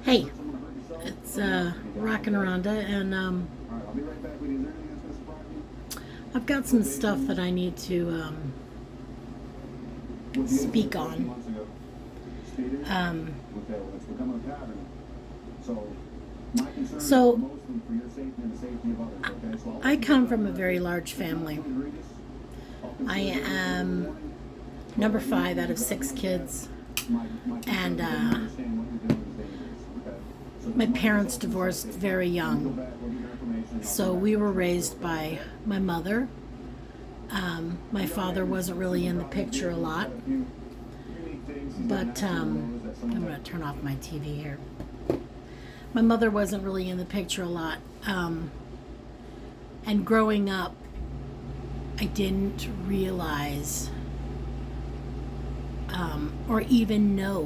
Hey, it's Rockin' Rhonda, and I've got some stuff that I need to speak on. Um, so, I come from a very large family. I am number five out of six kids, and my parents divorced very young. So we were raised by my mother. My father wasn't really in the picture a lot, but I'm going to turn off my TV here. My mother wasn't really in the picture a lot. And growing up, I didn't realize or even know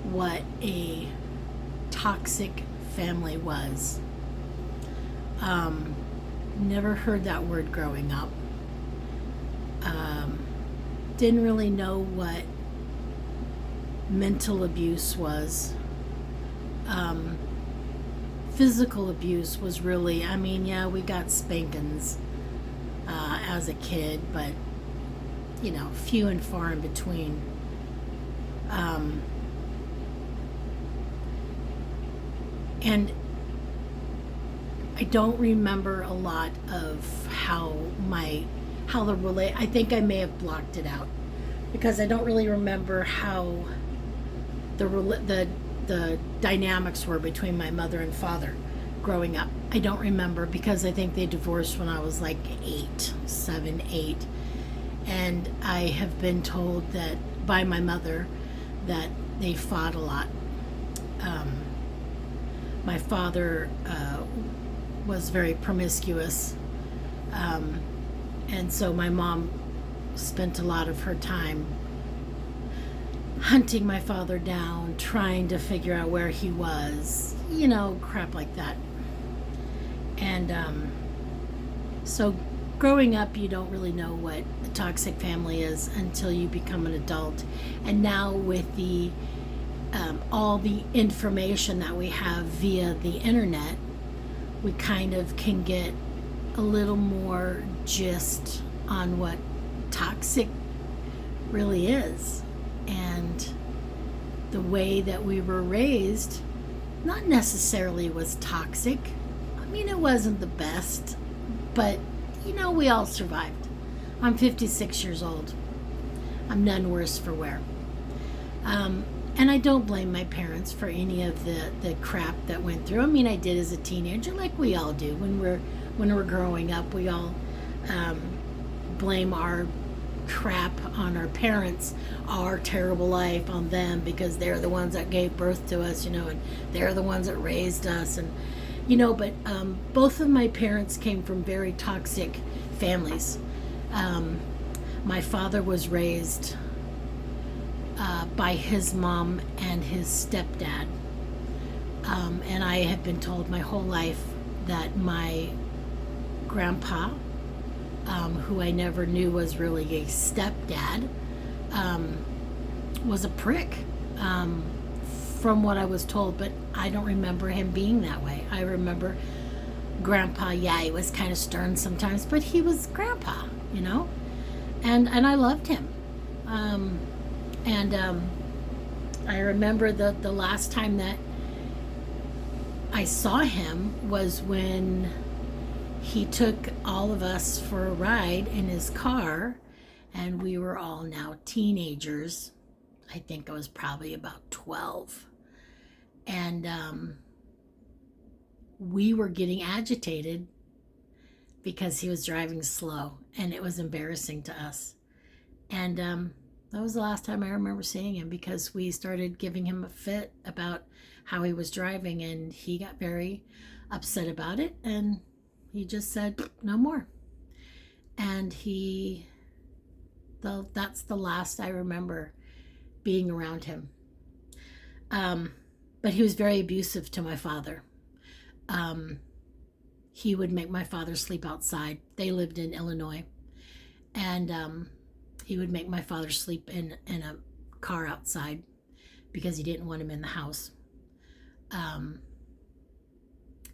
what a toxic family was. Never heard that word growing up. Didn't really know what mental abuse was. Physical abuse was really, I mean, yeah, we got spankings as a kid, but, you know, few and far in between. And I don't remember a lot of I think I may have blocked it out because I don't really remember how the dynamics were between my mother and father growing up. I don't remember because I think they divorced when I was like 7, 8. And I have been told that by my mother that they fought a lot. My father was very promiscuous. And so my mom spent a lot of her time hunting my father down, trying to figure out where he was, you know, crap like that. And so growing up, you don't really know what a toxic family is until you become an adult. And now with the all the information that we have via the internet, we kind of can get a little more gist on what toxic really is. And the way that we were raised not necessarily was toxic. I mean, it wasn't the best, but you know, we all survived. I'm 56 years old. I'm none worse for wear. And I don't blame my parents for any of the crap that went through. I mean, I did as a teenager, like we all do when we're growing up. We all blame our crap on our parents, our terrible life on them, because they're the ones that gave birth to us, you know, and they're the ones that raised us, and you know. But both of my parents came from very toxic families. My father was raised by his mom and his stepdad. And I have been told my whole life that my grandpa, who I never knew was really a stepdad, was a prick, from what I was told, but I don't remember him being that way. I remember grandpa, yeah, he was kind of stern sometimes, but he was grandpa, you know, and I loved him. I remember the last time that I saw him was when he took all of us for a ride in his car, and we were all now teenagers. I think I was probably about 12. And we were getting agitated because he was driving slow, and it was embarrassing to us. And that was the last time I remember seeing him, because we started giving him a fit about how he was driving, and he got very upset about it, and he just said no more. And that's the last I remember being around him. But he was very abusive to my father. He would make my father sleep outside. They lived in Illinois, and he would make my father sleep in a car outside because he didn't want him in the house.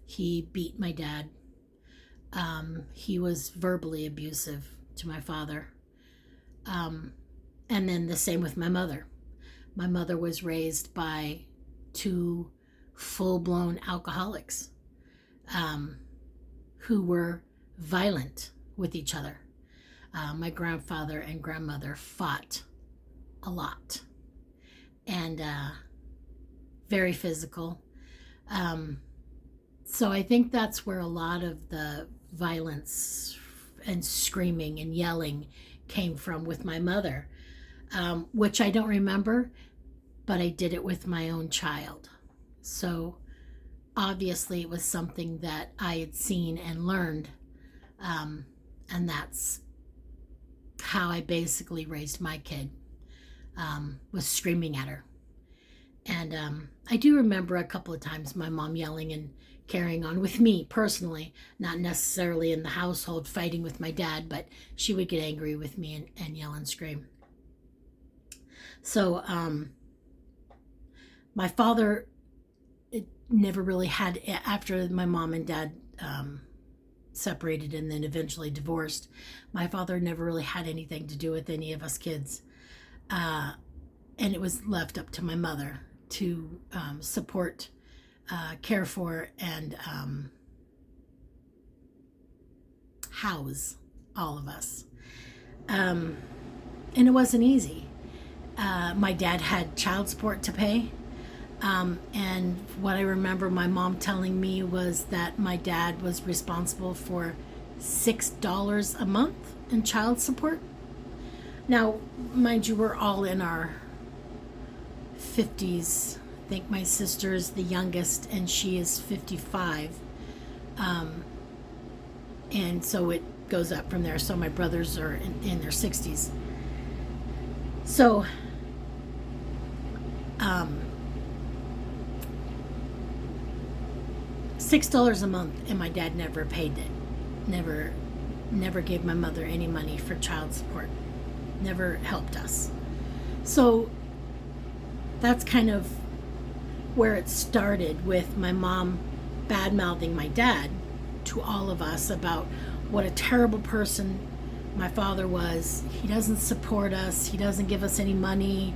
He beat my dad. He was verbally abusive to my father. And then the same with my mother. My mother was raised by two full-blown alcoholics who were violent with each other. My grandfather and grandmother fought a lot and very physical. So I think that's where a lot of the violence and screaming and yelling came from with my mother, which I don't remember, but I did it with my own child. So obviously it was something that I had seen and learned, and that's how I basically raised my kid, was screaming at her. And I do remember a couple of times my mom yelling and carrying on with me personally, not necessarily in the household fighting with my dad, but she would get angry with me and yell and scream. So my father never really had, after my mom and dad separated and then eventually divorced, my father never really had anything to do with any of us kids. And it was left up to my mother to support, care for, and house all of us. And it wasn't easy. My dad had child support to pay. And what I remember my mom telling me was that my dad was responsible for $6 a month in child support. Now, mind you, we're all in our 50s. I think my sister is the youngest and she is 55. And so it goes up from there. So my brothers are in their 60s. So, $6 a month, and my dad never paid it. Never gave my mother any money for child support. Never helped us. So that's kind of where it started, with my mom bad-mouthing my dad to all of us about what a terrible person my father was. He doesn't support us. He doesn't give us any money.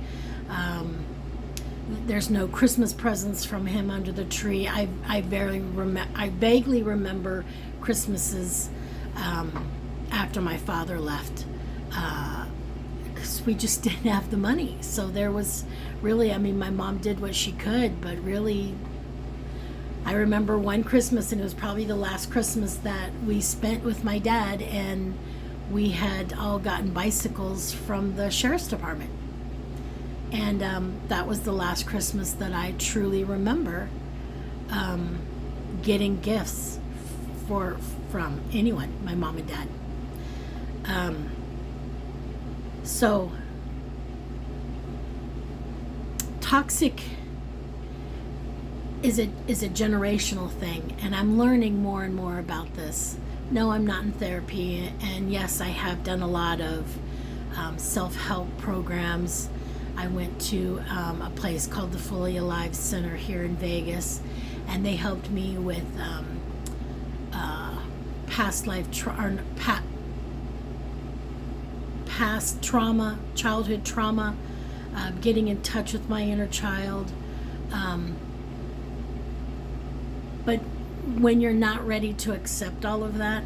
There's no Christmas presents from him under the tree. I vaguely remember Christmases after my father left, because we just didn't have the money. So there was really, I mean, my mom did what she could, but really, I remember one Christmas, and it was probably the last Christmas that we spent with my dad, and we had all gotten bicycles from the sheriff's department. And that was the last Christmas that I truly remember getting gifts from anyone, my mom and dad. So toxic is a generational thing, and I'm learning more and more about this. No, I'm not in therapy, and yes, I have done a lot of self-help programs. I went to a place called the Fully Alive Center here in Vegas, and they helped me with past trauma, childhood trauma, getting in touch with my inner child. But when you're not ready to accept all of that,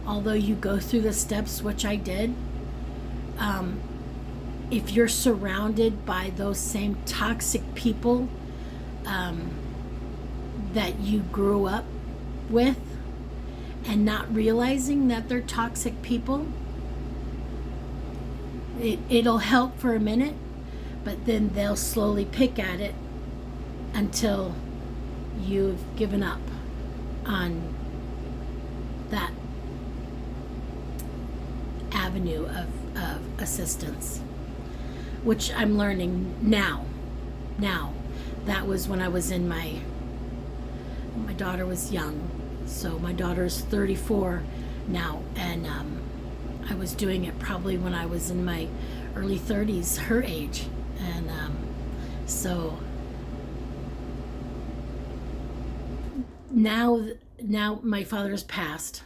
although you go through the steps, which I did, if you're surrounded by those same toxic people that you grew up with, and not realizing that they're toxic people, it'll help for a minute, but then they'll slowly pick at it until you've given up on that avenue of assistance, which I'm learning now. That was when I was in my daughter was young, so my daughter's 34 now, and I was doing it probably when I was in my early 30s, her age, and So now my father has passed,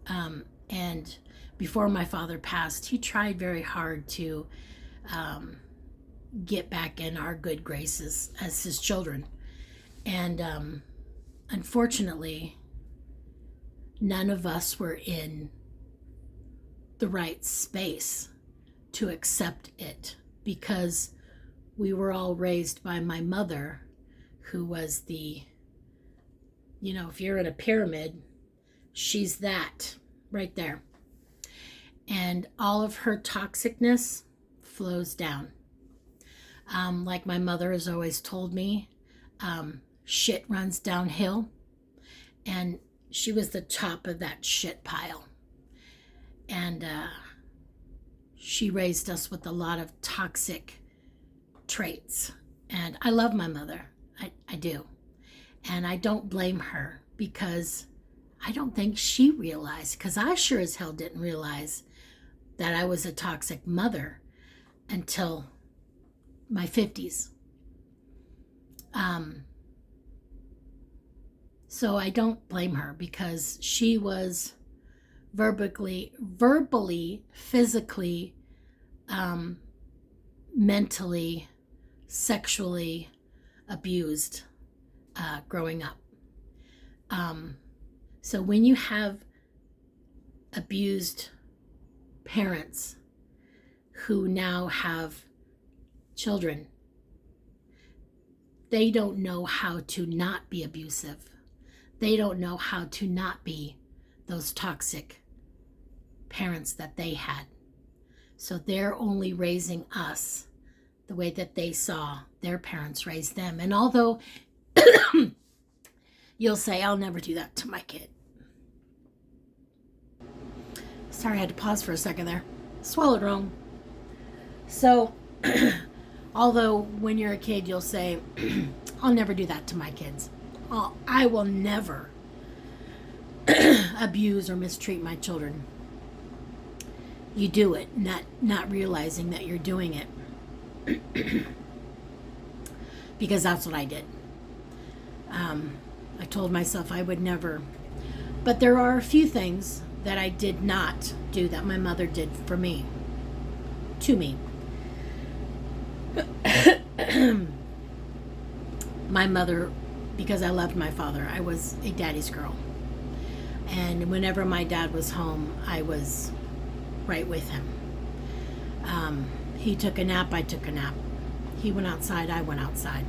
and before my father passed, he tried very hard to get back in our good graces as his children. And unfortunately, none of us were in the right space to accept it, because we were all raised by my mother, who was the, if you're in a pyramid, she's that right there. And all of her toxicness flows down. Like my mother has always told me, shit runs downhill. And she was the top of that shit pile. And she raised us with a lot of toxic traits. And I love my mother. I do. And I don't blame her, because I don't think she realized, because I sure as hell didn't realize that I was a toxic mother until my 50s. So I don't blame her, because she was verbally, physically, mentally, sexually abused growing up. So when you have abused parents who now have children, they don't know how to not be abusive. They don't know how to not be those toxic parents that they had. So they're only raising us the way that they saw their parents raise them. And although you'll say, I'll never do that to my kid. Sorry, I had to pause for a second there. Swallowed wrong. So, although when you're a kid, you'll say, I'll never do that to my kids. I will never abuse or mistreat my children. You do it, not realizing that you're doing it. Because that's what I did. I told myself I would never. But there are a few things that I did not do that my mother did for me. To me. My mother, because I loved my father, I was a daddy's girl. And whenever my dad was home, I was right with him. He took a nap, I took a nap. He went outside, I went outside.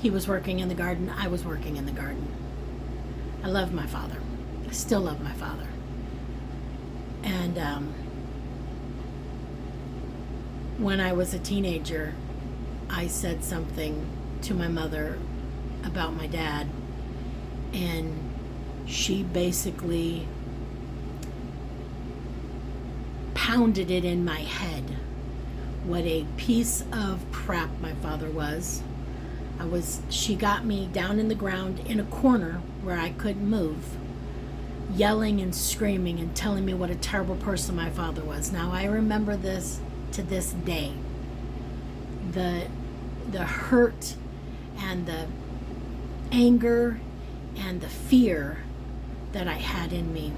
He was working in the garden, I was working in the garden. I loved my father. I still love my father. And when I was a teenager, I said something to my mother about my dad, and she basically pounded it in my head what a piece of crap my father was. She got me down in the ground in a corner where I couldn't move, yelling and screaming and telling me what a terrible person my father was. Now I remember this to this day. The hurt and the anger and the fear that I had in me,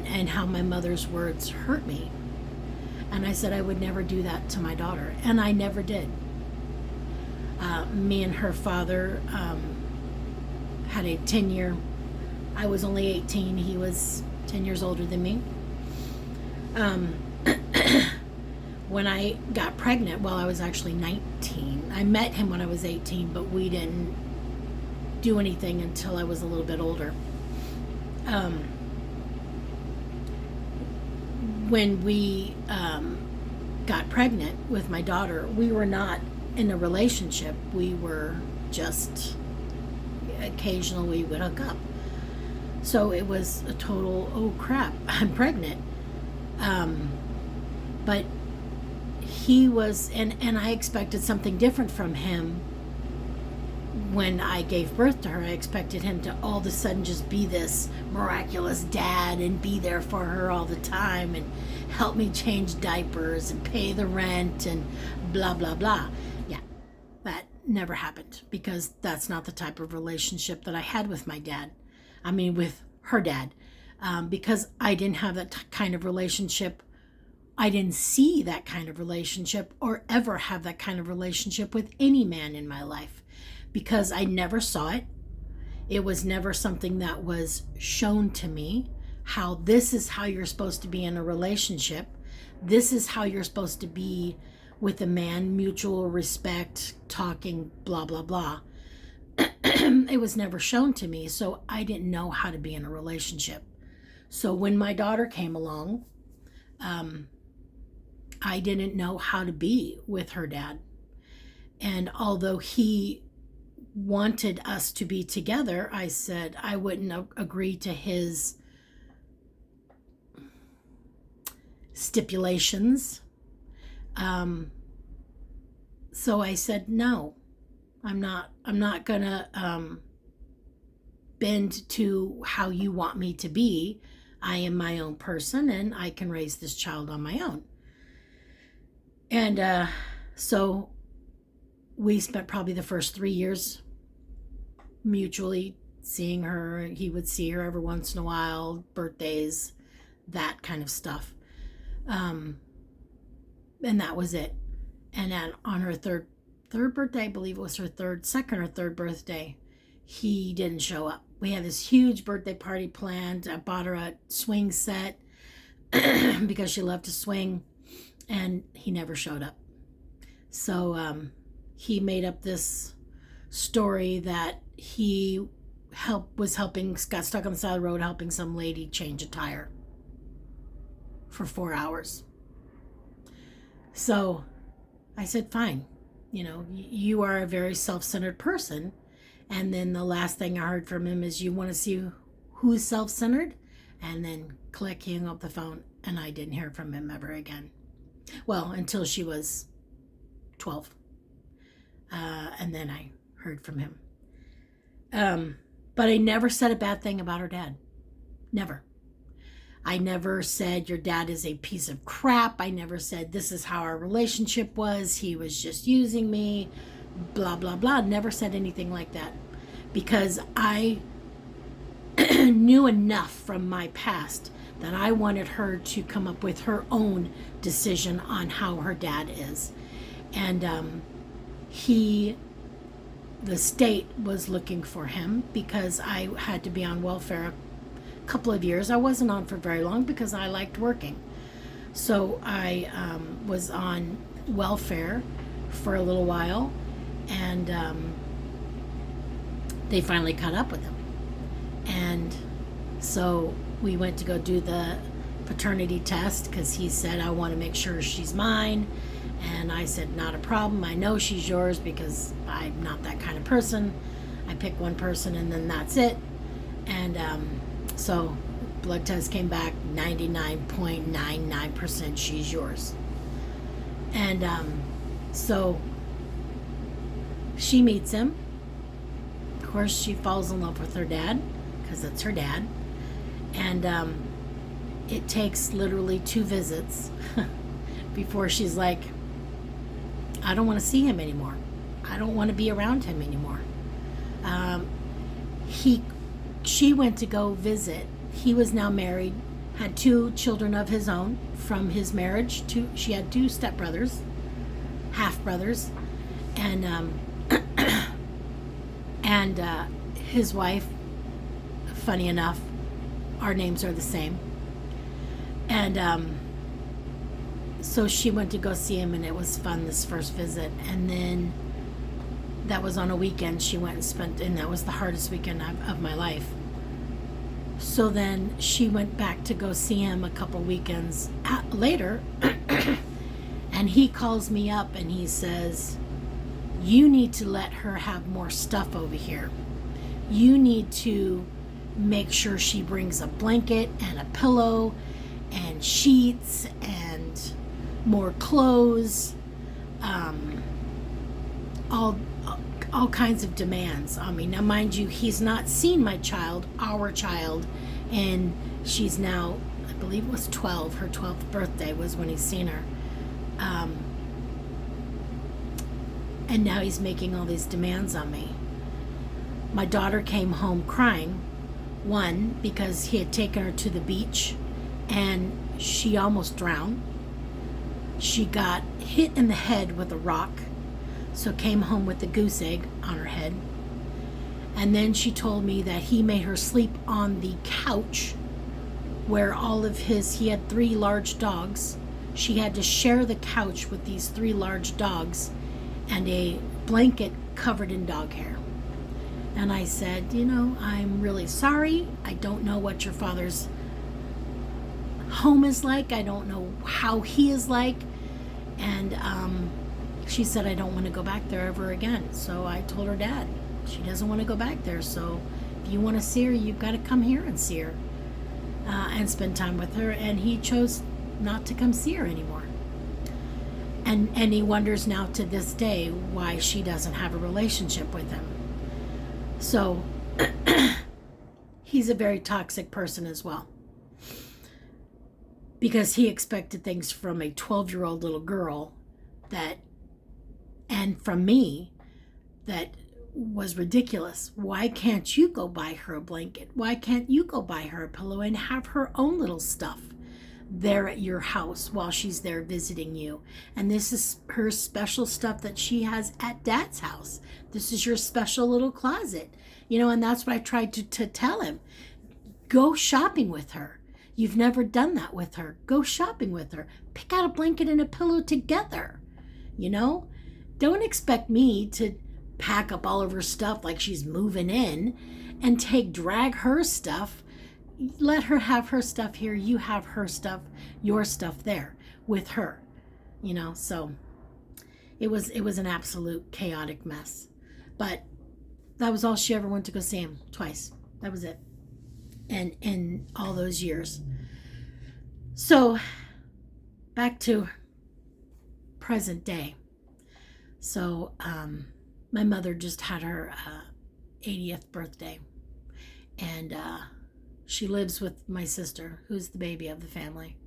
and how my mother's words hurt me. And I said I would never do that to my daughter, and I never did. Me and her father had a 10-year, I was only 18, he was 10 years older than me. When I got pregnant, well, I was actually 19. I met him when I was 18, but we didn't do anything until I was a little bit older. When we got pregnant with my daughter, we were not in a relationship. We were just, occasionally we would hook up. So it was a total, oh crap, I'm pregnant. But he was, and I expected something different from him when I gave birth to her, I expected him to all of a sudden just be this miraculous dad and be there for her all the time and help me change diapers and pay the rent and blah, blah, blah. Yeah, that never happened because that's not the type of relationship that I had with my dad. I mean, with her dad. Because I didn't have that kind of relationship. I didn't see that kind of relationship or ever have that kind of relationship with any man in my life because I never saw it. It was never something that was shown to me, how this is how you're supposed to be in a relationship. This is how you're supposed to be with a man, mutual respect, talking, blah, blah, blah. It was never shown to me, so I didn't know how to be in a relationship. So when my daughter came along, I didn't know how to be with her dad. And although he wanted us to be together, I said I wouldn't agree to his stipulations. So I said, no, I'm not gonna bend to how you want me to be. I am my own person and I can raise this child on my own. And so we spent probably the first 3 years mutually seeing her. He would see her every once in a while, birthdays, that kind of stuff. And that was it. And then on her third birthday, I believe it was her second or third birthday, he didn't show up. We had this huge birthday party planned. I bought her a swing set because she loved to swing, and he never showed up. So he made up this story that he got stuck on the side of the road helping some lady change a tire for 4 hours. So I said, fine, you are a very self-centered person. And then the last thing I heard from him is, you want to see who's self-centered? And then click, he hung up the phone, and I didn't hear from him ever again. Well, until she was 12. And then I heard from him. But I never said a bad thing about her dad. Never. I never said your dad is a piece of crap. I never said this is how our relationship was. He was just using me. Blah, blah, blah. Never said anything like that. Because I knew enough from my past that I wanted her to come up with her own decision on how her dad is. And the state was looking for him because I had to be on welfare a couple of years. I wasn't on for very long because I liked working. So I was on welfare for a little while, and they finally caught up with him. And so we went to go do the paternity test because he said, I want to make sure she's mine. And I said, not a problem. I know she's yours because I'm not that kind of person. I pick one person and then that's it. And so blood test came back 99.99% she's yours. And so she meets him. Of course, she falls in love with her dad because it's her dad. And it takes literally 2 visits before she's like, I don't want to see him anymore. I don't want to be around him anymore. She went to go visit. He was now married, had 2 children of his own from his marriage. She had 2 stepbrothers, half brothers, and his wife. Funny enough, our names are the same. And so she went to go see him, and it was fun this first visit. And then that was on a weekend. She went and spent, and that was the hardest weekend of my life. So then she went back to go see him a couple weekends later, and he calls me up and he says, you need to let her have more stuff over here. You need to make sure she brings a blanket and a pillow and sheets and all kinds of demands on me. Now, mind you, he's not seen my child, our child, and she's now, I believe it was 12. Her 12th birthday was when he's seen her. And now he's making all these demands on me. My daughter came home crying, one, because he had taken her to the beach and she almost drowned. She got hit in the head with a rock, so came home with a goose egg on her head. And then she told me that he made her sleep on the couch where he had 3 large dogs. She had to share the couch with these 3 large dogs and a blanket covered in dog hair. And I said, I'm really sorry. I don't know what your father's home is like. I don't know how he is like. And she said, I don't want to go back there ever again. So I told her dad, she doesn't want to go back there. So if you want to see her, you've got to come here and see her and spend time with her. And he chose not to come see her anymore. And he wonders now to this day why she doesn't have a relationship with him. So he's a very toxic person as well. Because he expected things from a 12-year-old little girl and from me, that was ridiculous. Why can't you go buy her a blanket? Why can't you go buy her a pillow and have her own little stuff there at your house while she's there visiting you? And this is her special stuff that she has at dad's house. This is your special little closet. And that's what I tried to tell him. Go shopping with her. You've never done that with her. Go shopping with her. Pick out a blanket and a pillow together. Don't expect me to pack up all of her stuff like she's moving in and drag her stuff. Let her have her stuff here. You have her stuff, your stuff there with her. So it was an absolute chaotic mess. But that was all she ever went to go see him, twice. That was it. And in all those years. So back to present day. So my mother just had her 80th birthday. And she lives with my sister, who's the baby of the family.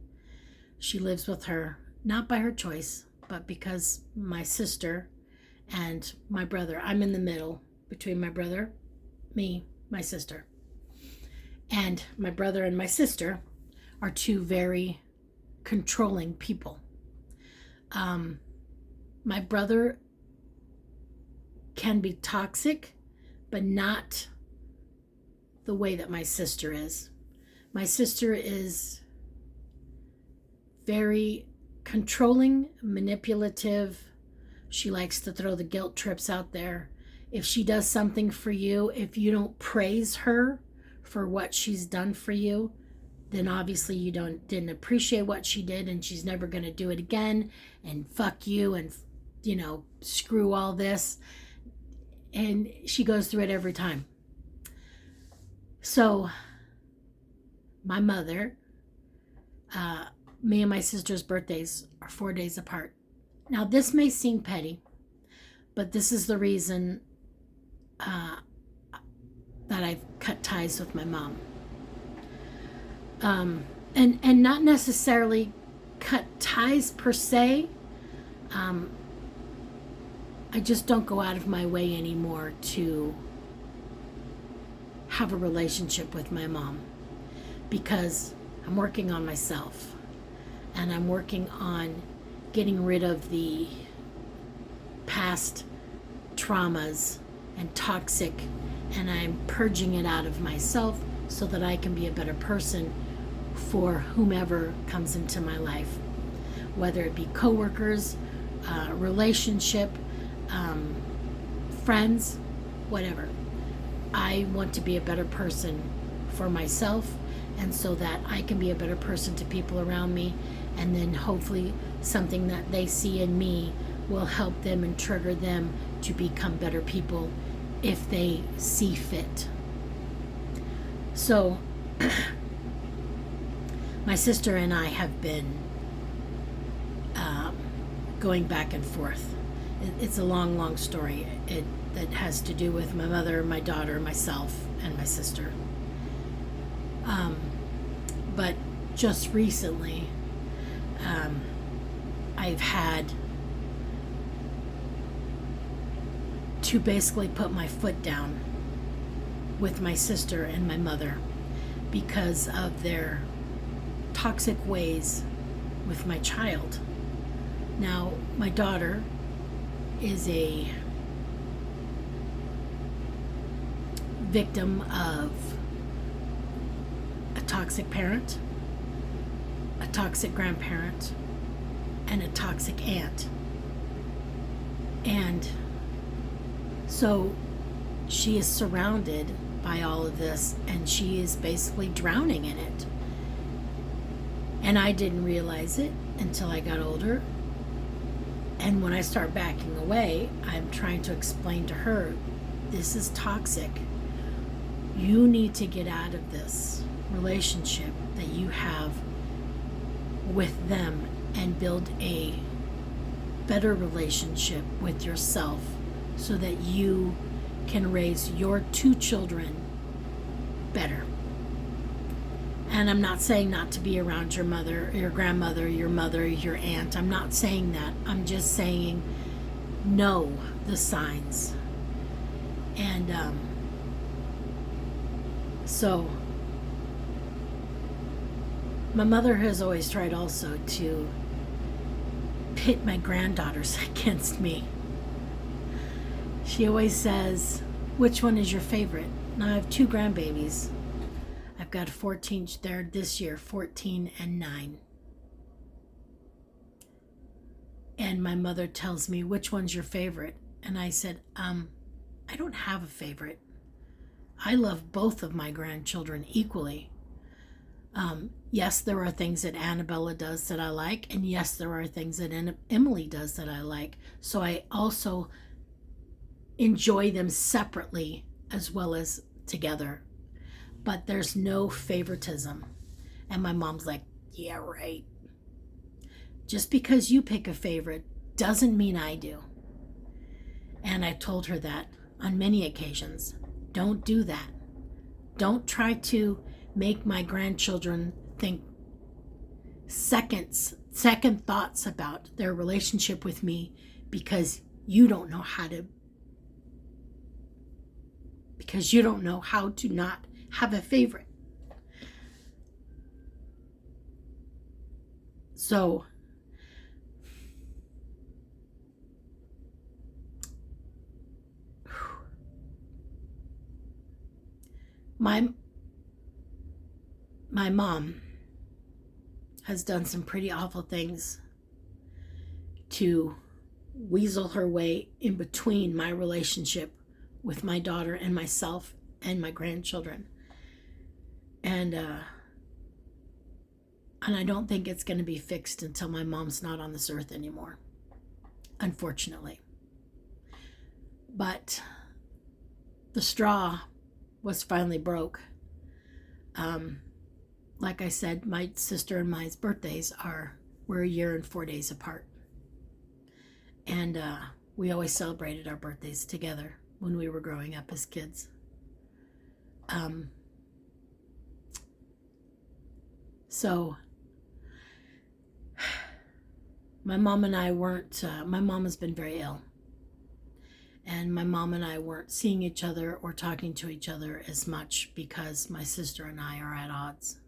She lives with her, not by her choice, but because my sister and my brother, I'm in the middle between my brother, me, my sister. And my brother and my sister are 2 very controlling people. My brother can be toxic, but not the way that my sister is. My sister is very controlling, manipulative. She likes to throw the guilt trips out there. If she does something for you, if you don't praise her for what she's done for you, then obviously you didn't appreciate what she did, and she's never going to do it again, and fuck you, and screw all this. And she goes through it every time. So my mother, me and my sister's birthdays are 4 days apart. Now this may seem petty, but this is the reason that I've cut ties with my mom. And not necessarily cut ties per se. I just don't go out of my way anymore to have a relationship with my mom, because I'm working on myself, and I'm working on getting rid of the past traumas and toxic, and I'm purging it out of myself so that I can be a better person for whomever comes into my life, whether it be coworkers, relationship, friends, whatever. I want to be a better person for myself, and so that I can be a better person to people around me, and then hopefully something that they see in me will help them and trigger them to become better people if they see fit. So my sister and I have been going back and forth, It's a long, long story. That has to do with my mother, my daughter, myself, and my sister. But just recently, I've had to basically put my foot down with my sister and my mother because of their toxic ways with my child. Now, my daughter is a victim of a toxic parent, a toxic grandparent, and a toxic aunt. And so she is surrounded by all of this, and she is basically drowning in it. And I didn't realize it until I got older. And when I start backing away, I'm trying to explain to her, this is toxic. You need to get out of this relationship that you have with them and build a better relationship with yourself so that you can raise your two children better. And I'm not saying not to be around your mother, your grandmother, your mother, your aunt. I'm not saying that. I'm just saying know the signs. And so my mother has always tried also to pit my granddaughters against me. She always says, which one is your favorite? Now I have two grandbabies. I've got 14, they're this year, 14 and 9. And my mother tells me, which one's your favorite? And I said, I don't have a favorite. I love both of my grandchildren equally. Yes, there are things that Annabella does that I like, and yes, there are things that Emily does that I like. So I also enjoy them separately as well as together. But there's no favoritism. And my mom's like, yeah, right. Just because you pick a favorite doesn't mean I do. And I told her that on many occasions. Don't do that. Don't try to make my grandchildren think second thoughts about their relationship with me because you don't know how to not have a favorite. So my mom has done some pretty awful things to weasel her way in between my relationship with my daughter and myself and my grandchildren. And I don't think it's going to be fixed until my mom's not on this earth anymore, unfortunately. But the straw was finally broke. Like I said, my sister and my birthdays we're a year and 4 days apart. And we always celebrated our birthdays together when we were growing up as kids. So my mom and I weren't, my mom has been very ill. And my mom and I weren't seeing each other or talking to each other as much because my sister and I are at odds.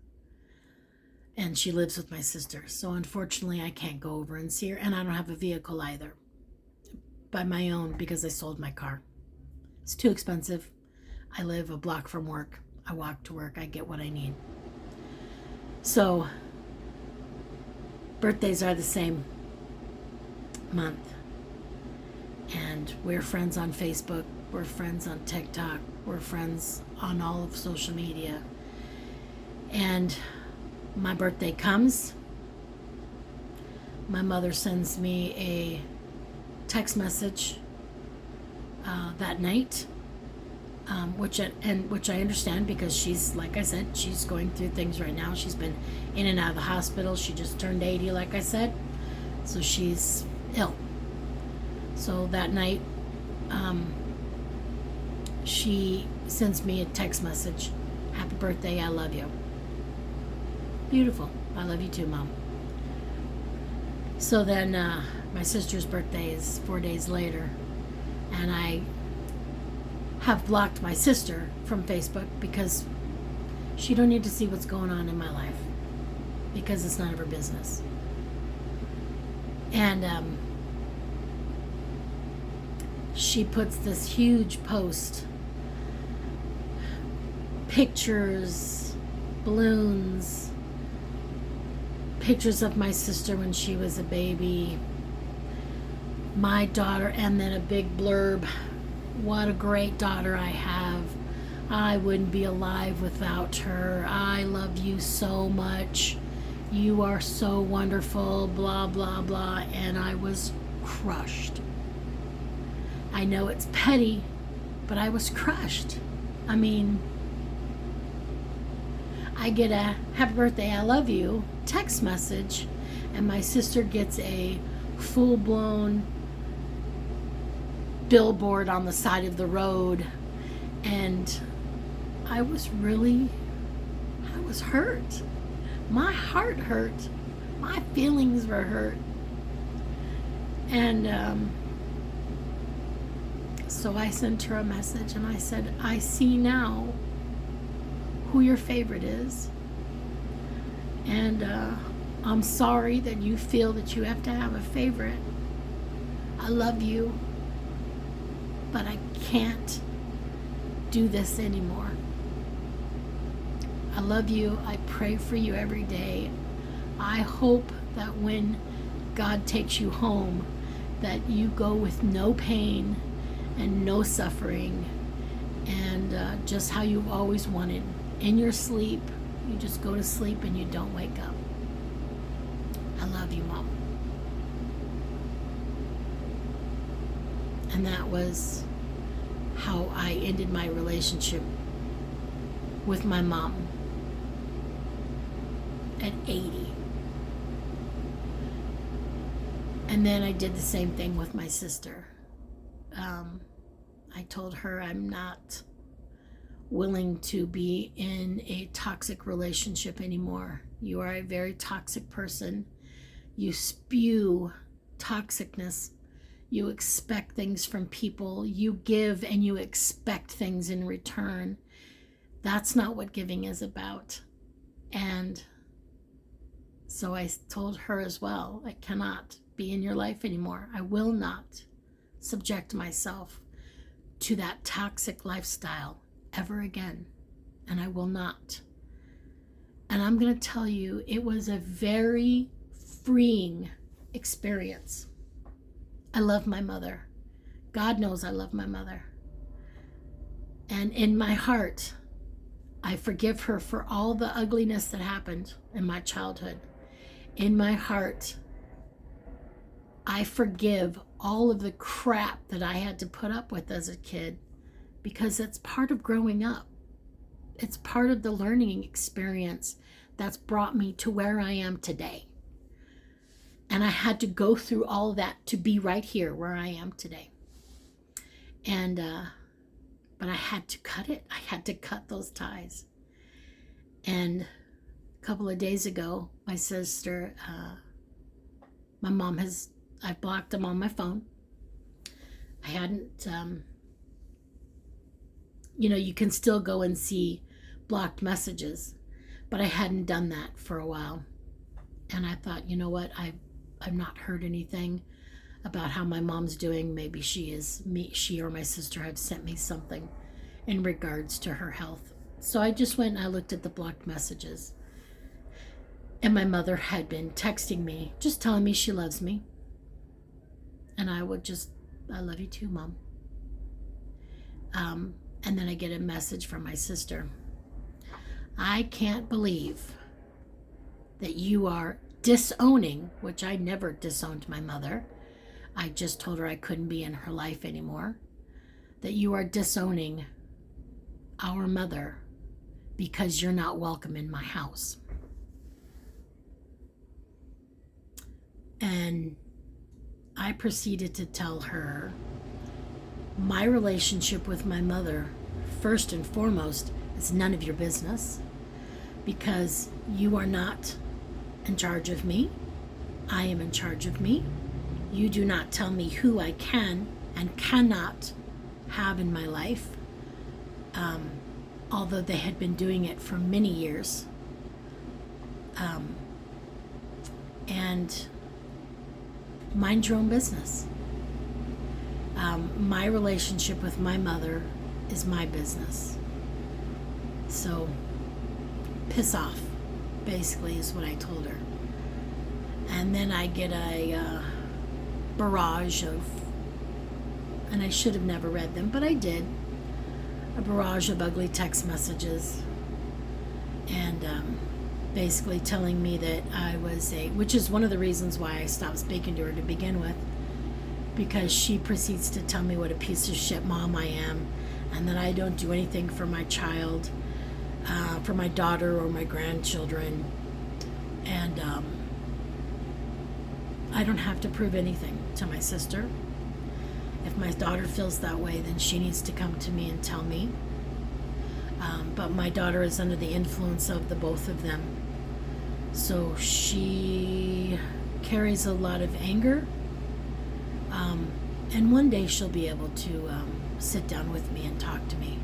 And she lives with my sister. So unfortunately, I can't go over and see her. And I don't have a vehicle either by my own because I sold my car. It's too expensive. I live a block from work. I walk to work. I get what I need. So birthdays are the same month. And we're friends on Facebook. We're friends on TikTok. We're friends on all of social media. And my birthday comes. My mother sends me a text message that night, which I understand because she's, like I said, she's going through things right now. She's been in and out of the hospital. She just turned 80, like I said, so she's ill. So that night, she sends me a text message. Happy birthday, I love you. Beautiful. I love you too, Mom. So then my sister's birthday is 4 days later, and I have blocked my sister from Facebook because she don't need to see what's going on in my life, because it's none of her business. And she puts this huge post, pictures, balloons, pictures of my sister when she was a baby, my daughter, and then a big blurb. What a great daughter I have. I wouldn't be alive without her. I love you so much. You are so wonderful, blah, blah, blah. And I was crushed. I know it's petty, but I was crushed. I mean, I get a happy birthday, I love you text message, and my sister gets a full-blown billboard on the side of the road, and I was hurt. My heart hurt. My feelings were hurt. And so I sent her a message, and I said, I see now who your favorite is. And I'm sorry that you feel that you have to have a favorite. I love you, but I can't do this anymore. I love you. I pray for you every day. I hope that when God takes you home, that you go with no pain and no suffering, and just how you've always wanted. In your sleep, you just go to sleep and you don't wake up. I love you, Mom. And that was how I ended my relationship with my mom at 80. And then I did the same thing with my sister. I told her I'm not willing to be in a toxic relationship anymore. You are a very toxic person. You spew toxicness. You expect things from people. You give and you expect things in return. That's not what giving is about. And so I told her as well, I cannot be in your life anymore. I will not subject myself to that toxic lifestyle ever again. And I will not. And I'm going to tell you, it was a very freeing experience. I love my mother. God knows I love my mother. And in my heart, I forgive her for all the ugliness that happened in my childhood. In my heart, I forgive all of the crap that I had to put up with as a kid, because it's part of growing up. It's part of the learning experience that's brought me to where I am today. And I had to go through all that to be right here where I am today. And, but I had to cut it. I had to cut those ties. And a couple of days ago, my sister, my mom I blocked them on my phone. I hadn't, you can still go and see blocked messages, but I hadn't done that for a while. And I thought, you know what, I've not heard anything about how my mom's doing. Maybe she or my sister have sent me something in regards to her health. So I just went and I looked at the blocked messages. And my mother had been texting me, just telling me she loves me. And I love you too, Mom. And then I get a message from my sister. I can't believe that you are disowning, which I never disowned my mother. I just told her I couldn't be in her life anymore. That you are disowning our mother because you're not welcome in my house. And I proceeded to tell her my relationship with my mother, first and foremost, is none of your business because you are not in charge of me. I am in charge of me. You do not tell me who I can and cannot have in my life, although they had been doing it for many years. And mind your own business. My relationship with my mother is my business. So, piss off, basically, is what I told her. And then I get a barrage of, and I should have never read them, but I did, a barrage of ugly text messages. And basically telling me that I was which is one of the reasons why I stopped speaking to her to begin with, because she proceeds to tell me what a piece of shit mom I am, and that I don't do anything for my child, for my daughter or my grandchildren, and I don't have to prove anything to my sister. If my daughter feels that way, then she needs to come to me and tell me. But my daughter is under the influence of the both of them. So she carries a lot of anger. And one day she'll be able to sit down with me and talk to me.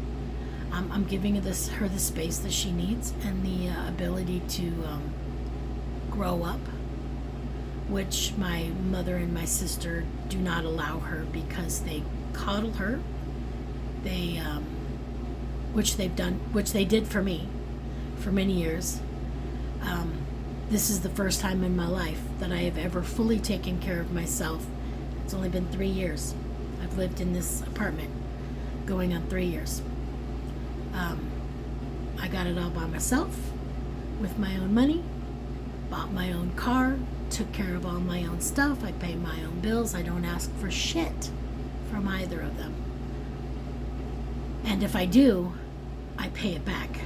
I'm giving her the space that she needs and the ability to grow up, which my mother and my sister do not allow her because they coddle her. They which they did for me for many years. This is the first time in my life that I have ever fully taken care of myself. It's only been 3 years. I've lived in this apartment going on 3 years. I got it all by myself with my own money, bought my own car, took care of all my own stuff. I pay my own bills. I don't ask for shit from either of them. And if I do, I pay it back,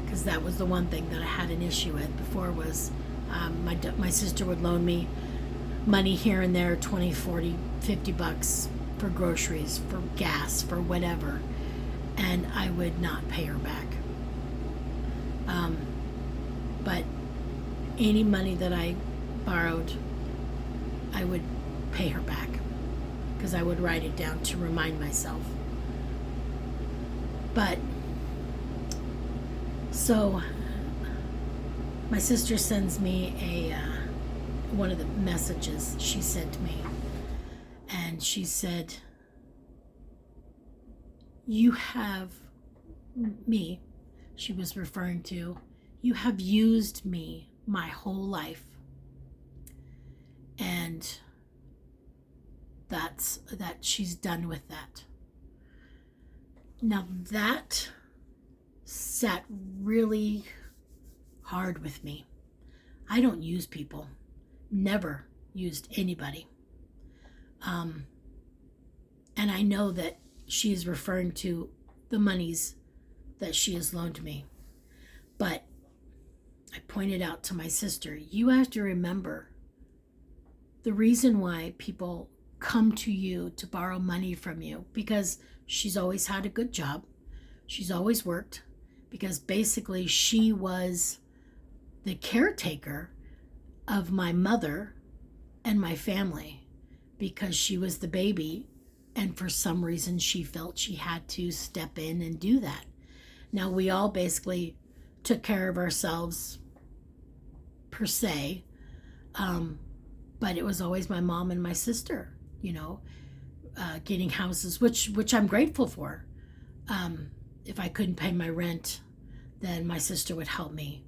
because that was the one thing that I had an issue with before was my sister would loan me money here and there, 20, 40, 50 bucks for groceries, for gas, for whatever, and I would not pay her back. But any money that I borrowed, I would pay her back, because I would write it down to remind myself. But so my sister sends me one of the messages she sent me, and she said, you have me, she was referring to, you have used me my whole life, and that she's done with that. Now that sat really hard with me. I don't use people. Never used anybody. And I know that she is referring to the monies that she has loaned me. But I pointed out to my sister, you have to remember the reason why people come to you to borrow money from you, because she's always had a good job. She's always worked, because basically she was the caretaker of my mother and my family, because she was the baby, and for some reason she felt she had to step in and do that. Now, we all basically took care of ourselves per se, but it was always my mom and my sister, getting houses, which I'm grateful for. If I couldn't pay my rent, then my sister would help me.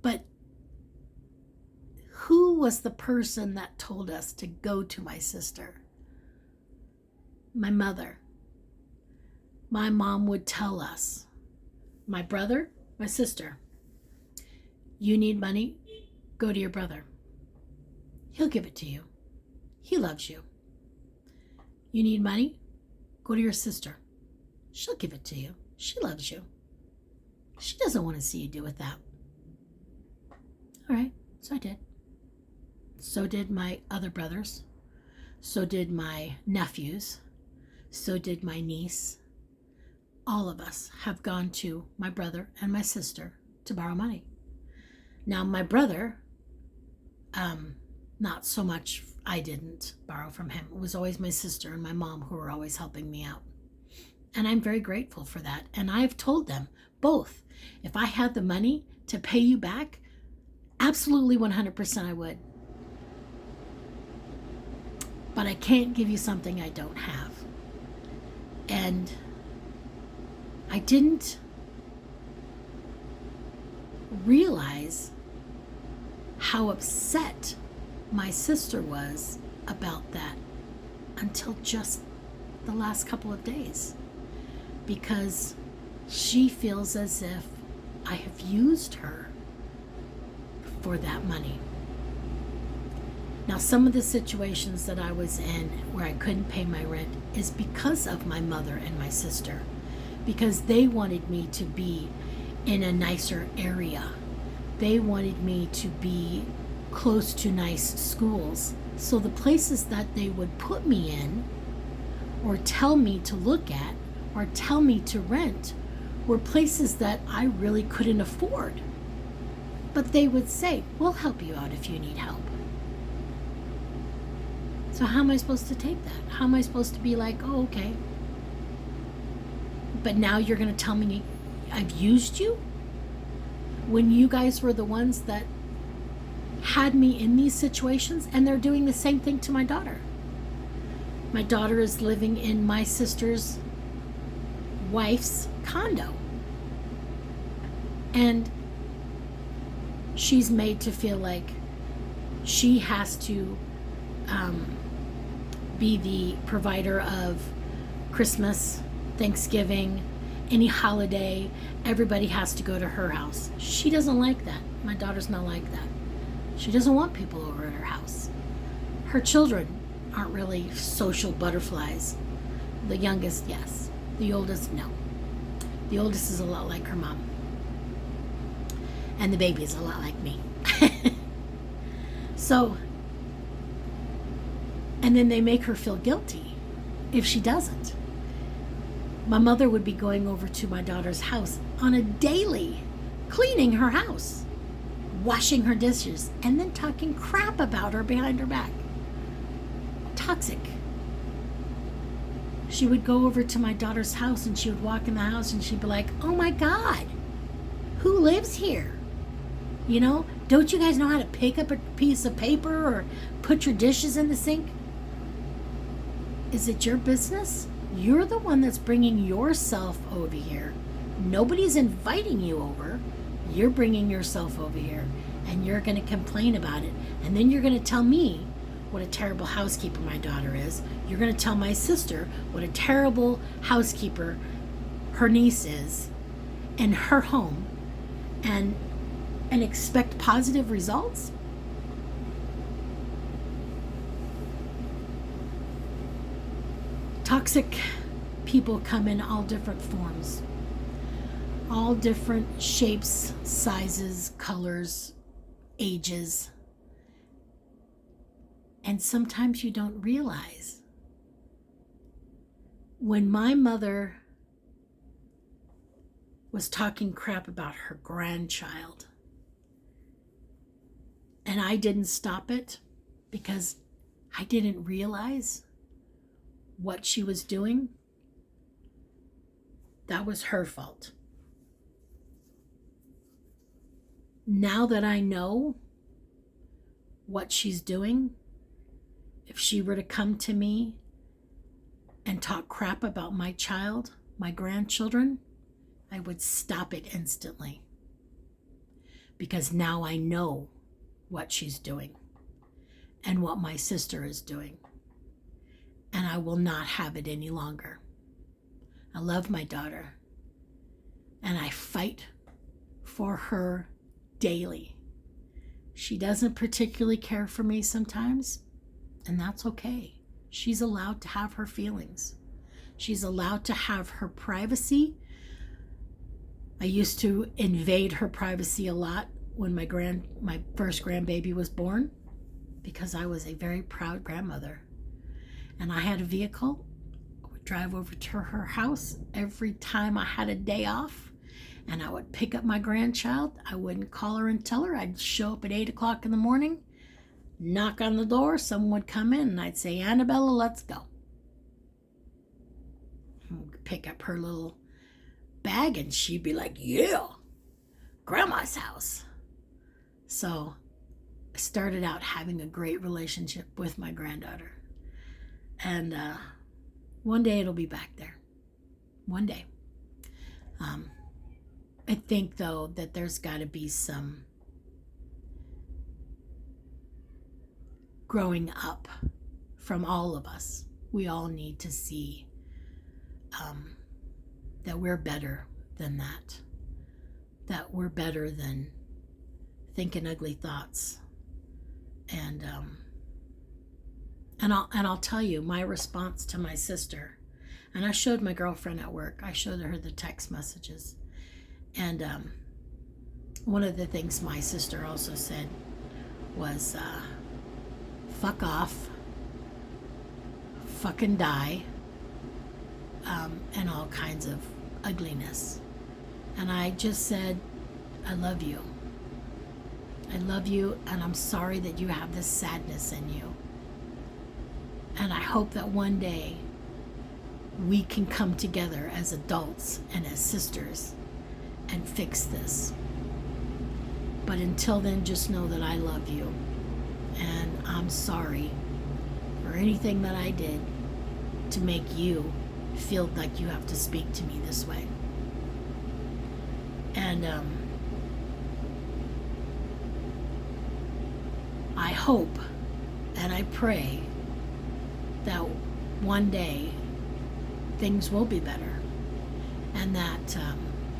But who was the person that told us to go to my sister? My mother. My mom would tell us, my brother, my sister, you need money, go to your brother. He'll give it to you. He loves you. You need money, go to your sister. She'll give it to you. She loves you. She doesn't want to see you do with that. All right, so I did. So did my other brothers. So did my nephews. So did my niece. All of us have gone to my brother and my sister to borrow money. Now, my brother, not so much, I didn't borrow from him. It was always my sister and my mom who were always helping me out. And I'm very grateful for that. And I've told them both, if I had the money to pay you back, absolutely 100% I would. But I can't give you something I don't have. And I didn't realize how upset my sister was about that until just the last couple of days, because she feels as if I have used her for that money. Now, some of the situations that I was in where I couldn't pay my rent is because of my mother and my sister, because they wanted me to be in a nicer area. They wanted me to be close to nice schools. So the places that they would put me in or tell me to look at or tell me to rent were places that I really couldn't afford. But they would say, we'll help you out if you need help. So how am I supposed to take that? How am I supposed to be like, oh, okay. But now you're going to tell me I've used you? When you guys were the ones that had me in these situations, and they're doing the same thing to my daughter. My daughter is living in my sister's wife's condo. And she's made to feel like she has to be the provider of Christmas, Thanksgiving, any holiday. Everybody has to go to her house. She doesn't like that. My daughter's not like that. She doesn't want people over at her house. Her children aren't really social butterflies. The youngest, yes. The oldest, no. The oldest is a lot like her mom. And the baby is a lot like me. So, and then they make her feel guilty if she doesn't. My mother would be going over to my daughter's house on a daily, cleaning her house, washing her dishes, and then talking crap about her behind her back. Toxic. She would go over to my daughter's house and she would walk in the house and she'd be like, oh my God, who lives here? You know, don't you guys know how to pick up a piece of paper or put your dishes in the sink? Is it your business? You're the one that's bringing yourself over here. Nobody's inviting you over. You're bringing yourself over here, and you're going to complain about it. And then you're going to tell me what a terrible housekeeper my daughter is. You're going to tell my sister what a terrible housekeeper her niece is in her home, and expect positive results? Toxic people come in all different forms, all different shapes, sizes, colors, ages. And sometimes you don't realize. When my mother was talking crap about her grandchild, and I didn't stop it because I didn't realize what she was doing, that was her fault. Now that I know what she's doing, if she were to come to me and talk crap about my child, my grandchildren, I would stop it instantly. Because now I know what she's doing and what my sister is doing. And I will not have it any longer. I love my daughter, and I fight for her daily. She doesn't particularly care for me sometimes, and that's okay. She's allowed to have her feelings. She's allowed to have her privacy. I used to invade her privacy a lot when my first grandbaby was born. because I was a very proud grandmother. And I had a vehicle. I would drive over to her house every time I had a day off, and I would pick up my grandchild. I wouldn't call her and tell her. I'd show up at 8 o'clock in the morning, knock on the door, someone would come in, and I'd say, Annabella, let's go. Pick up her little bag, and she'd be like, yeah, grandma's house. So I started out having a great relationship with my granddaughter. And one day it'll be back there. One day. I think, though, that there's got to be some growing up from all of us. We all need to see that we're better than that. That we're better than thinking ugly thoughts. And I'll tell you, my response to my sister, and I showed my girlfriend at work, I showed her the text messages. And one of the things my sister also said was, fuck off, fucking die, and all kinds of ugliness. And I just said, I love you. I love you, and I'm sorry that you have this sadness in you. And I hope that one day we can come together as adults and as sisters and fix this. But until then, just know that I love you. And I'm sorry for anything that I did to make you feel like you have to speak to me this way. And I hope and I pray that one day things will be better, and that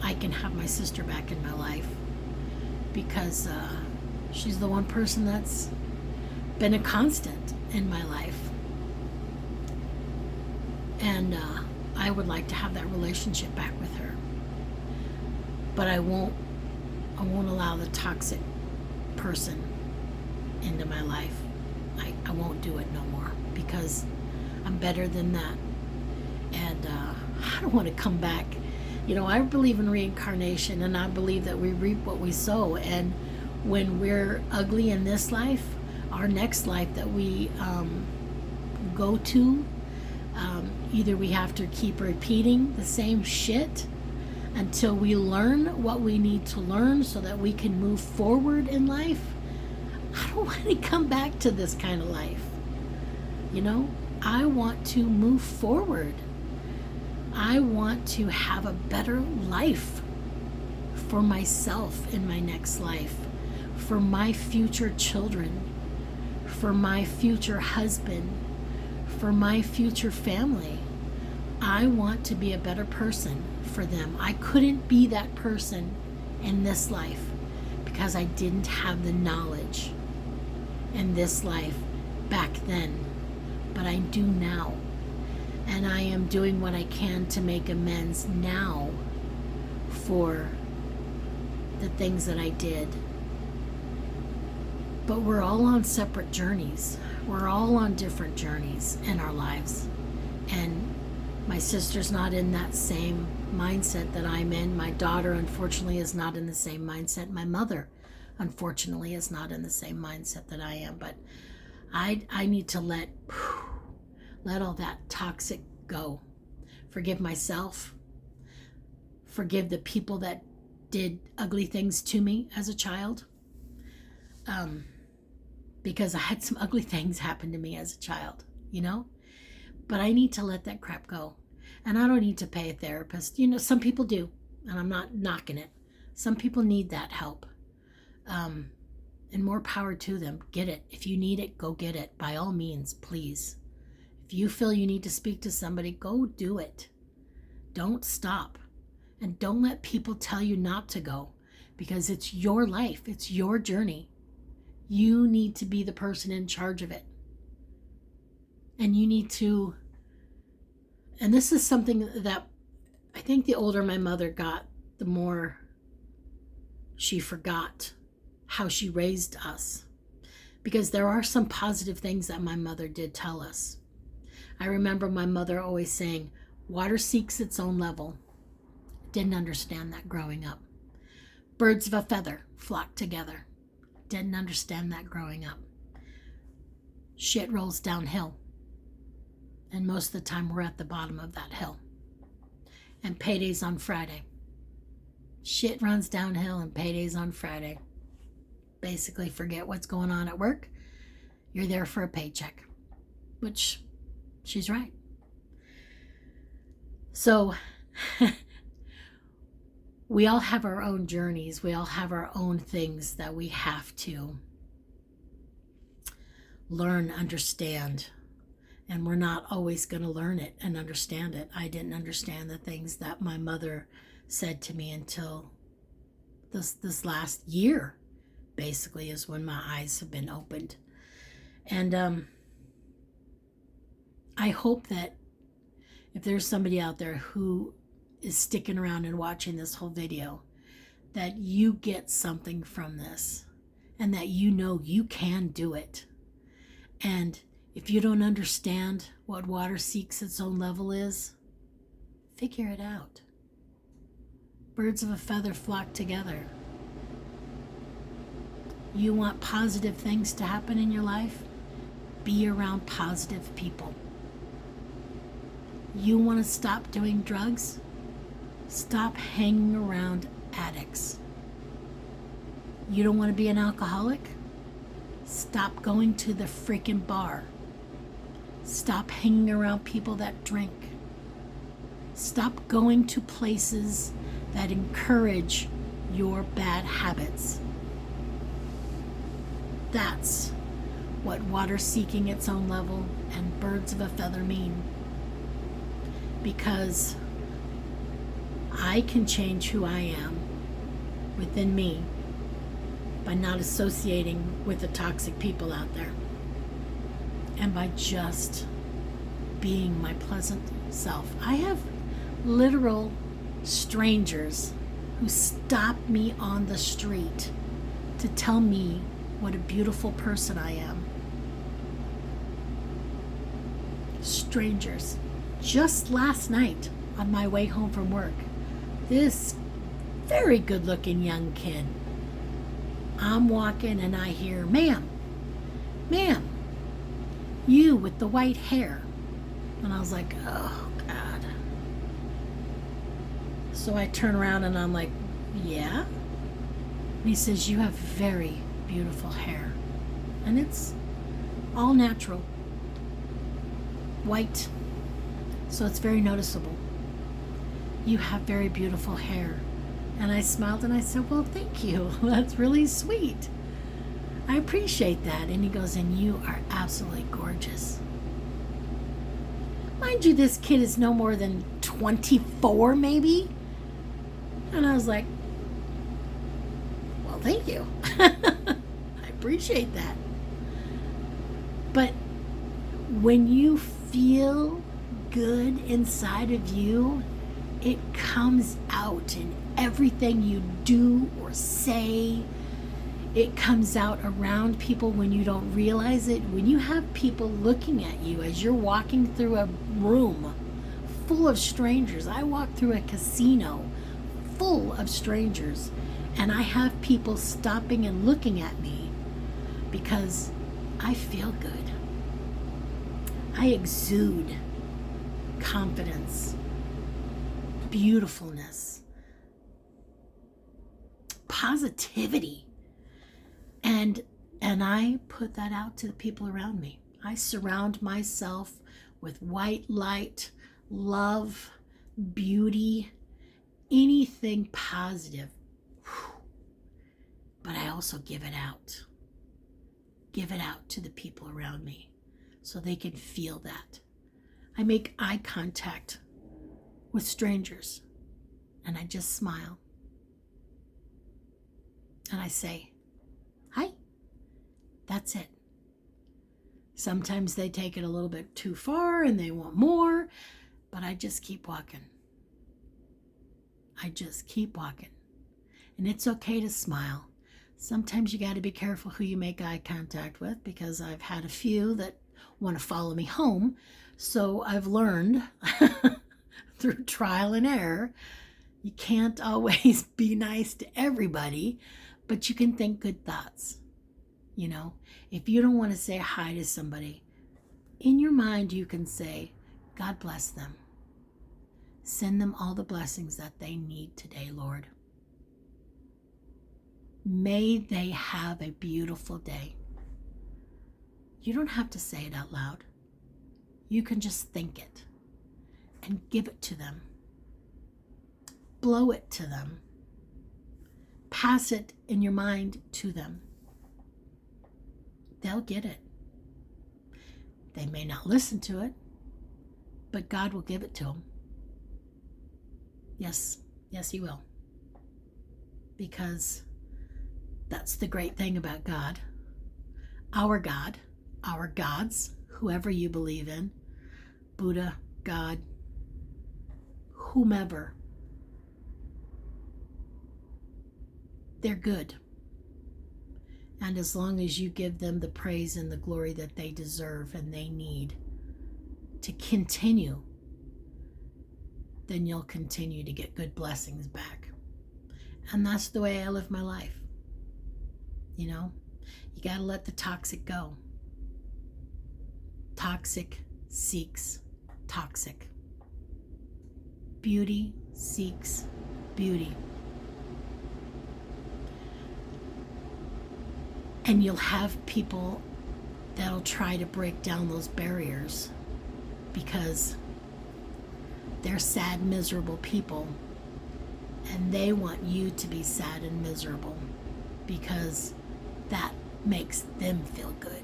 I can have my sister back in my life, because she's the one person that's been a constant in my life. And I would like to have that relationship back with her. But I won't allow the toxic person into my life. I won't do it no more, because I'm better than that. And I don't want to come back. You know, I believe in reincarnation, and I believe that we reap what we sow. And when we're ugly in this life, our next life that we go to, either we have to keep repeating the same shit until we learn what we need to learn so that we can move forward in life. I don't want to come back to this kind of life. You know, I want to move forward. I want to have a better life for myself in my next life, for my future children, for my future husband, for my future family. I want to be a better person for them. I couldn't be that person in this life because I didn't have the knowledge in this life back then, but I do now. And I am doing what I can to make amends now for the things that I did. But we're all on separate journeys. We're all on different journeys in our lives. And my sister's not in that same mindset that I'm in. My daughter, unfortunately, is not in the same mindset. My mother, unfortunately, is not in the same mindset that I am. But I need to let all that toxic go. Forgive myself. Forgive the people that did ugly things to me as a child. Because I had some ugly things happen to me as a child, you know? But I need to let that crap go. And I don't need to pay a therapist. You know, some people do, and I'm not knocking it. Some people need that help. And more power to them. Get it. If you need it, go get it. By all means, please. If you feel you need to speak to somebody, go do it. Don't stop. And don't let people tell you not to go, because it's your life. It's your journey. You need to be the person in charge of it. And you need to, and this is something that I think the older my mother got, the more she forgot how she raised us. because there are some positive things that my mother did tell us. I remember my mother always saying, water seeks its own level. Didn't understand that growing up. Birds of a feather flock together. Didn't understand that growing up. Shit rolls downhill. And most of the time we're at the bottom of that hill. And payday's on Friday. Shit runs downhill and payday's on Friday. Basically, forget what's going on at work. You're there for a paycheck. Which, she's right. So, we all have our own journeys. We all have our own things that we have to learn, understand. And we're not always going to learn it and understand it. I didn't understand the things that my mother said to me until this last year, basically, is when my eyes have been opened. And I hope that if there's somebody out there who is sticking around and watching this whole video, that you get something from this and that you know you can do it. And if you don't understand what water seeks its own level is, figure it out. Birds of a feather flock together. You want positive things to happen in your life? Be around positive people. You want to stop doing drugs? Stop hanging around addicts. You don't want to be an alcoholic? Stop going to the freaking bar. Stop hanging around people that drink. Stop going to places that encourage your bad habits. That's what water seeking its own level and birds of a feather mean. Because I can change who I am within me by not associating with the toxic people out there. And by just being my pleasant self. I have literal strangers who stop me on the street to tell me what a beautiful person I am. Strangers. Just last night on my way home from work, this very good looking young kid, I'm walking and I hear, ma'am, you with the white hair. And I was like, oh God. So I turn around and I'm like, yeah? And he says, you have very beautiful hair. And it's all natural. White. So it's very noticeable. You have very beautiful hair. And I smiled and I said, well, thank you. That's really sweet. I appreciate that. And he goes, and you are absolutely gorgeous. Mind you, this kid is no more than 24, maybe. And I was like, well, thank you. I appreciate that. But when you feel good inside of you, it comes out in everything you do or say. It comes out around people when you don't realize it. When you have people looking at you as you're walking through a room full of strangers. I walked through a casino full of strangers, and I have people stopping and looking at me because I feel good. I exude confidence, beautifulness, positivity. And I put that out to the people around me. I surround myself with white light, love, beauty, anything positive. But I also give it out. Give it out to the people around me so they can feel that. I make eye contact with strangers and I just smile. And I say, hi. That's it. Sometimes they take it a little bit too far and they want more, but I just keep walking. I just keep walking. And it's okay to smile. Sometimes you got to be careful who you make eye contact with, because I've had a few that want to follow me home. So I've learned through trial and error, you can't always be nice to everybody, but you can think good thoughts. You know, if you don't want to say hi to somebody, in your mind you can say, God bless them. Send them all the blessings that they need today, Lord. May they have a beautiful day. You don't have to say it out loud. You can just think it and give it to them. Blow it to them. Pass it in your mind to them. They'll get it. They may not listen to it, but God will give it to them. Yes, He will. Because that's the great thing about God. Our God, our gods, whoever you believe in, Buddha, God, whomever, they're good. And as long as you give them the praise and the glory that they deserve and they need to continue, then you'll continue to get good blessings back. And that's the way I live my life. You know, you got to let the toxic go. Toxic seeks toxic. Beauty seeks beauty. And you'll have people that'll try to break down those barriers because they're sad, miserable people, and they want you to be sad and miserable because that makes them feel good.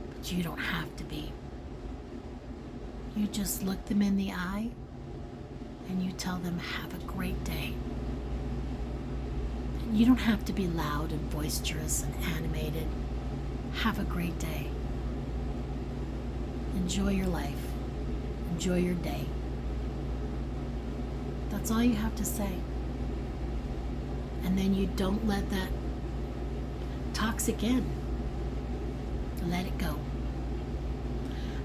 But you don't have to be. You just look them in the eye and you tell them, have a great day. You don't have to be loud and boisterous and animated. Have a great day. Enjoy your life. Enjoy your day. That's all you have to say. And then you don't let that toxic in. Let it go.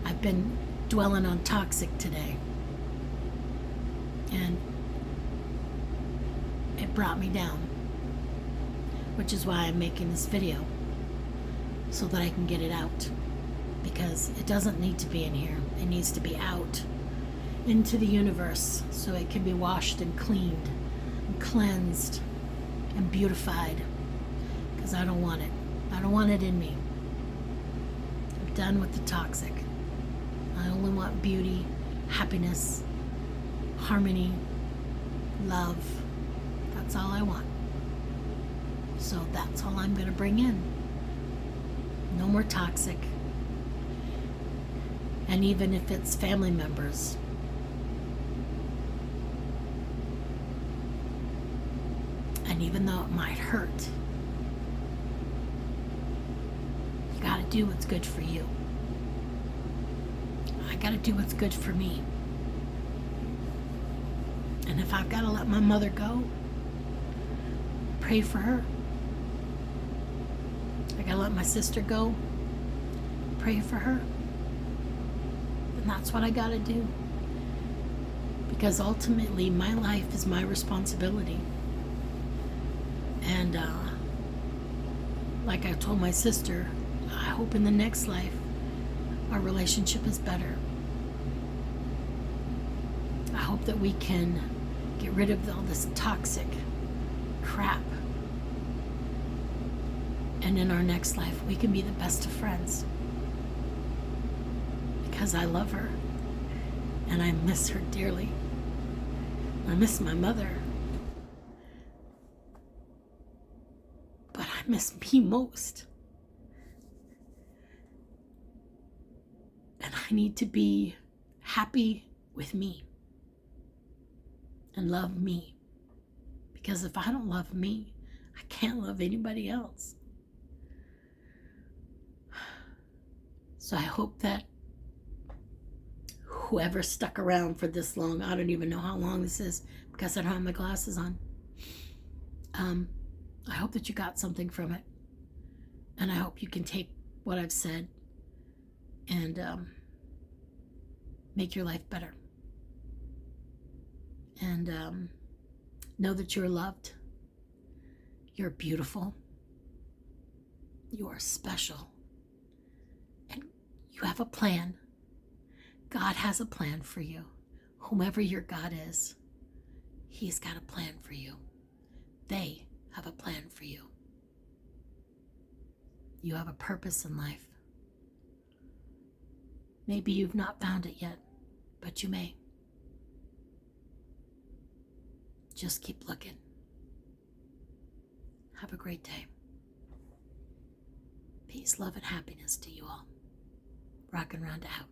I've been dwelling on toxic today. And it brought me down. Which is why I'm making this video, so that I can get it out, because it doesn't need to be in here. It needs to be out into the universe so it can be washed and cleaned and cleansed and beautified, because I don't want it. I don't want it in me. I'm done with the toxic. I only want beauty, happiness, harmony, love. That's all I want. So that's all I'm going to bring in. No more toxic. And even if it's family members, and even though it might hurt, you got to do what's good for you. I got to do what's good for me. And if I've got to let my mother go, pray for her. I gotta let my sister go, pray for her. And that's what I gotta do. Because ultimately, my life is my responsibility. And like I told my sister, I hope in the next life our relationship is better. I hope that we can get rid of all this toxic crap. And in our next life, we can be the best of friends. Because I love her. And I miss her dearly. I miss my mother. But I miss me most. And I need to be happy with me. And love me. Because if I don't love me, I can't love anybody else. So I hope that whoever stuck around for this long, I don't even know how long this is because I don't have my glasses on. I hope that you got something from it. And I hope you can take what I've said and make your life better. And know that you're loved. You're beautiful. You are special. And you have a plan. God has a plan for you. Whomever your God is, He's got a plan for you. They have a plan for you. You have a purpose in life. Maybe you've not found it yet, but you may. Just keep looking. Have a great day. Peace, love, and happiness to you all. Rockin' Rhonda out.